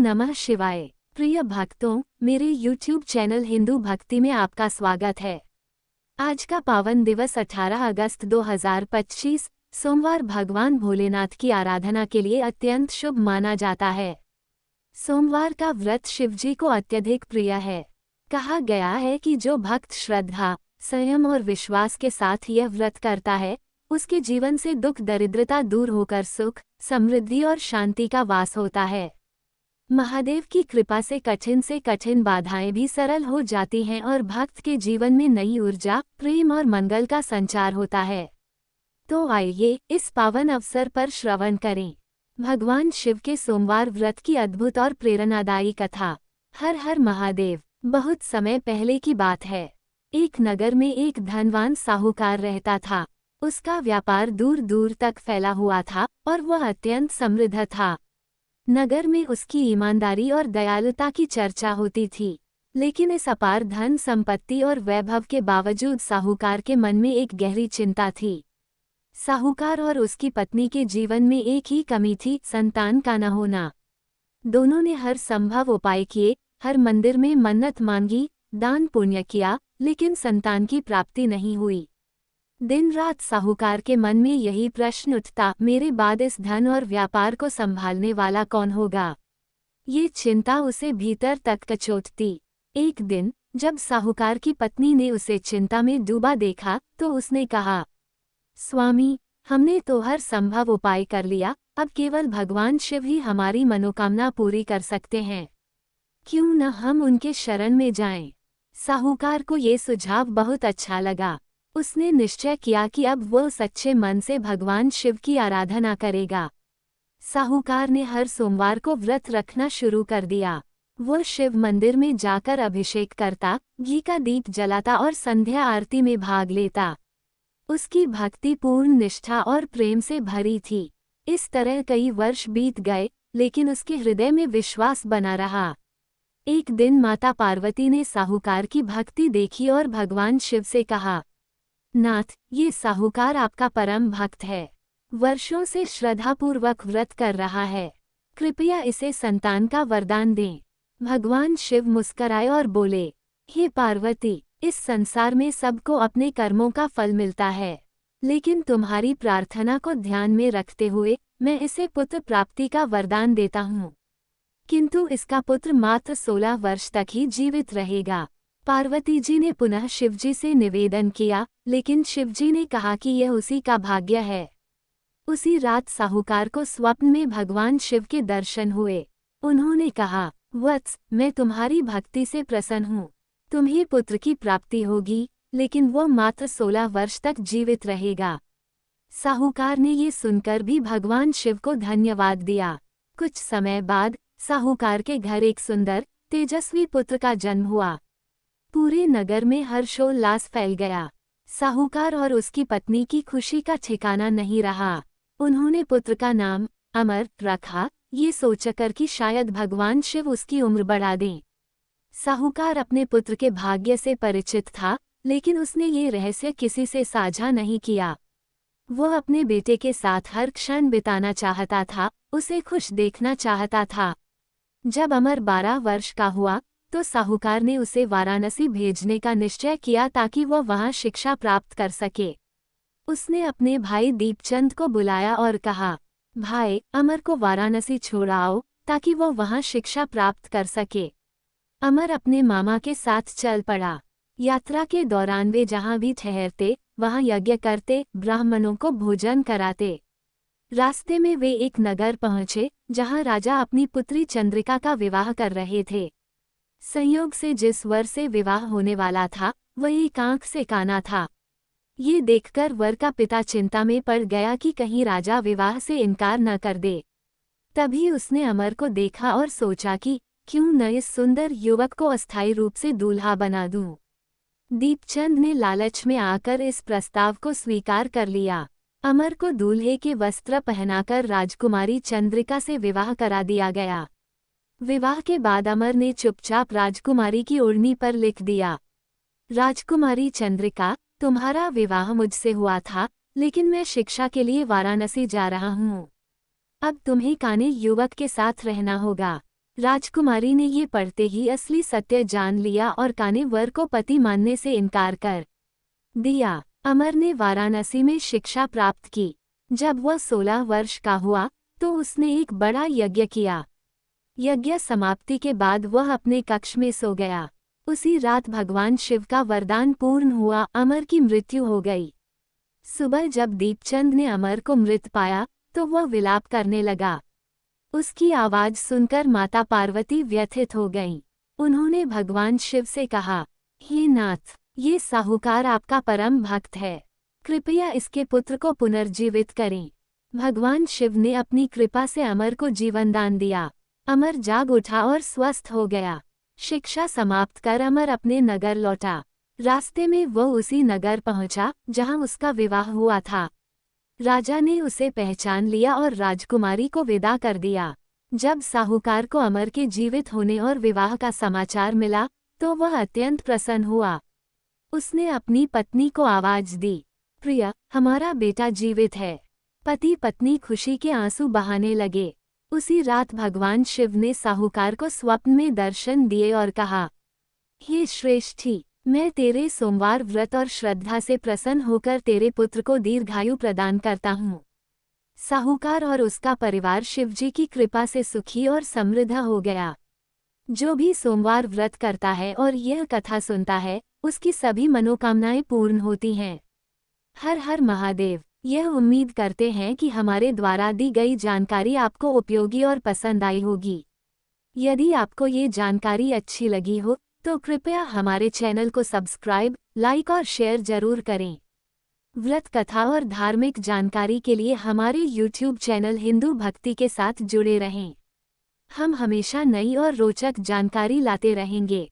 नमः शिवाय। प्रिय भक्तों, मेरे YouTube चैनल हिंदू भक्ति में आपका स्वागत है। आज का पावन दिवस 18 अगस्त 2025 सोमवार भगवान भोलेनाथ की आराधना के लिए अत्यंत शुभ माना जाता है। सोमवार का व्रत शिवजी को अत्यधिक प्रिय है। कहा गया है कि जो भक्त श्रद्धा, संयम और विश्वास के साथ यह व्रत करता है, उसके जीवन से दुख दरिद्रता दूर होकर सुख, समृद्धि और शांति का वास होता है। महादेव की कृपा से कठिन बाधाएं भी सरल हो जाती हैं और भक्त के जीवन में नई ऊर्जा, प्रेम और मंगल का संचार होता है। तो आइए इस पावन अवसर पर श्रवण करें भगवान शिव के सोमवार व्रत की अद्भुत और प्रेरणादायी कथा। हर हर महादेव। बहुत समय पहले की बात है। एक नगर में एक धनवान साहूकार रहता था। उसका व्यापार दूर दूर तक फैला हुआ था और वह अत्यंत समृद्ध था। नगर में उसकी ईमानदारी और दयालुता की चर्चा होती थी। लेकिन इस अपार धन संपत्ति और वैभव के बावजूद साहूकार के मन में एक गहरी चिंता थी। साहूकार और उसकी पत्नी के जीवन में एक ही कमी थी, संतान का न होना। दोनों ने हर संभव उपाय किए, हर मंदिर में मन्नत मांगी, दान पुण्य किया, लेकिन संतान की प्राप्ति नहीं हुई। दिन रात साहूकार के मन में यही प्रश्न उठता, मेरे बाद इस धन और व्यापार को संभालने वाला कौन होगा। ये चिंता उसे भीतर तक कचोटती। एक दिन जब साहूकार की पत्नी ने उसे चिंता में डूबा देखा तो उसने कहा, स्वामी, हमने तो हर संभव उपाय कर लिया, अब केवल भगवान शिव ही हमारी मनोकामना पूरी कर सकते हैं। क्यों न हम उनके शरण में जाएं। साहूकार को ये सुझाव बहुत अच्छा लगा। उसने निश्चय किया कि अब वो सच्चे मन से भगवान शिव की आराधना करेगा। साहूकार ने हर सोमवार को व्रत रखना शुरू कर दिया। वो शिव मंदिर में जाकर अभिषेक करता, घी का दीप जलाता और संध्या आरती में भाग लेता। उसकी भक्ति पूर्ण निष्ठा और प्रेम से भरी थी। इस तरह कई वर्ष बीत गए, लेकिन उसके हृदय में विश्वास बना रहा। एक दिन माता पार्वती ने साहूकार की भक्ति देखी और भगवान शिव से कहा, नाथ, ये साहूकार आपका परम भक्त है। वर्षों से श्रद्धापूर्वक व्रत कर रहा है। कृपया इसे संतान का वरदान दें। भगवान शिव मुस्कराए और बोले, हे पार्वती, इस संसार में सबको अपने कर्मों का फल मिलता है, लेकिन तुम्हारी प्रार्थना को ध्यान में रखते हुए मैं इसे पुत्र प्राप्ति का वरदान देता हूँ। किंतु इसका पुत्र मात्र 16 वर्ष तक ही जीवित रहेगा। पार्वती जी ने पुनः शिवजी से निवेदन किया, लेकिन शिवजी ने कहा कि यह उसी का भाग्य है। उसी रात साहूकार को स्वप्न में भगवान शिव के दर्शन हुए। उन्होंने कहा, वत्स, मैं तुम्हारी भक्ति से प्रसन्न हूँ। तुम्हें पुत्र की प्राप्ति होगी, लेकिन वो मात्र 16 वर्ष तक जीवित रहेगा। साहूकार ने ये सुनकर भी भगवान शिव को धन्यवाद दिया। कुछ समय बाद साहूकार के घर एक सुंदर, तेजस्वी पुत्र का जन्म हुआ। पूरे नगर में हर्षोल्लास फैल गया। साहूकार और उसकी पत्नी की खुशी का ठिकाना नहीं रहा। उन्होंने पुत्र का नाम अमर रखा, ये सोचकर कि शायद भगवान शिव उसकी उम्र बढ़ा दें। साहूकार अपने पुत्र के भाग्य से परिचित था, लेकिन उसने ये रहस्य किसी से साझा नहीं किया। वह अपने बेटे के साथ हर क्षण बिताना चाहता था, उसे खुश देखना चाहता था। जब अमर 12 वर्ष का हुआ तो साहूकार ने उसे वाराणसी भेजने का निश्चय किया ताकि वह वहां शिक्षा प्राप्त कर सके। उसने अपने भाई दीपचंद को बुलाया और कहा, भाई, अमर को वाराणसी छोड़ आओ ताकि वह वहां शिक्षा प्राप्त कर सके। अमर अपने मामा के साथ चल पड़ा। यात्रा के दौरान वे जहां भी ठहरते वहां यज्ञ करते, ब्राह्मणों को भोजन कराते। रास्ते में वे एक नगर पहुंचे जहां राजा अपनी पुत्री चंद्रिका का विवाह कर रहे थे। संयोग से जिस वर से विवाह होने वाला था वह एक आंख से काना था। ये देखकर वर का पिता चिंता में पड़ गया कि कहीं राजा विवाह से इनकार न कर दे। तभी उसने अमर को देखा और सोचा कि क्यों न इस सुंदर युवक को अस्थायी रूप से दूल्हा बना दूं। दीपचंद ने लालच में आकर इस प्रस्ताव को स्वीकार कर लिया। अमर को दूल्हे के वस्त्र पहनाकर राजकुमारी चंद्रिका से विवाह करा दिया गया। विवाह के बाद अमर ने चुपचाप राजकुमारी की ओढ़नी पर लिख दिया, राजकुमारी चंद्रिका, तुम्हारा विवाह मुझसे हुआ था, लेकिन मैं शिक्षा के लिए वाराणसी जा रहा हूँ। अब तुम्हें काने युवक के साथ रहना होगा। राजकुमारी ने ये पढ़ते ही असली सत्य जान लिया और काने वर को पति मानने से इनकार कर दिया। अमर ने वाराणसी में शिक्षा प्राप्त की। जब वह 16 वर्ष का हुआ तो उसने एक बड़ा यज्ञ किया। यज्ञ समाप्ति के बाद वह अपने कक्ष में सो गया। उसी रात भगवान शिव का वरदान पूर्ण हुआ, अमर की मृत्यु हो गई। सुबह जब दीपचंद ने अमर को मृत पाया तो वह विलाप करने लगा। उसकी आवाज सुनकर माता पार्वती व्यथित हो गईं। उन्होंने भगवान शिव से कहा, हे नाथ, ये साहूकार आपका परम भक्त है, कृपया इसके पुत्र को पुनर्जीवित करें। भगवान शिव ने अपनी कृपा से अमर को जीवनदान दिया। अमर जाग उठा और स्वस्थ हो गया। शिक्षा समाप्त कर अमर अपने नगर लौटा। रास्ते में वह उसी नगर पहुंचा जहां उसका विवाह हुआ था। राजा ने उसे पहचान लिया और राजकुमारी को विदा कर दिया। जब साहूकार को अमर के जीवित होने और विवाह का समाचार मिला तो वह अत्यंत प्रसन्न हुआ। उसने अपनी पत्नी को आवाज दी, प्रिया, हमारा बेटा जीवित है। पति पत्नी खुशी के आंसू बहाने लगे। उसी रात भगवान शिव ने साहूकार को स्वप्न में दर्शन दिए और कहा, हे श्रेष्ठी, मैं तेरे सोमवार व्रत और श्रद्धा से प्रसन्न होकर तेरे पुत्र को दीर्घायु प्रदान करता हूँ। साहूकार और उसका परिवार शिवजी की कृपा से सुखी और समृद्ध हो गया। जो भी सोमवार व्रत करता है और यह कथा सुनता है, उसकी सभी मनोकामनाएं पूर्ण होती हैं। हर हर महादेव। यह उम्मीद करते हैं कि हमारे द्वारा दी गई जानकारी आपको उपयोगी और पसंद आई होगी। यदि आपको ये जानकारी अच्छी लगी हो तो कृपया हमारे चैनल को सब्सक्राइब, लाइक और शेयर जरूर करें। व्रत कथा और धार्मिक जानकारी के लिए हमारे YouTube चैनल हिंदू भक्ति के साथ जुड़े रहें। हम हमेशा नई और रोचक जानकारी लाते रहेंगे।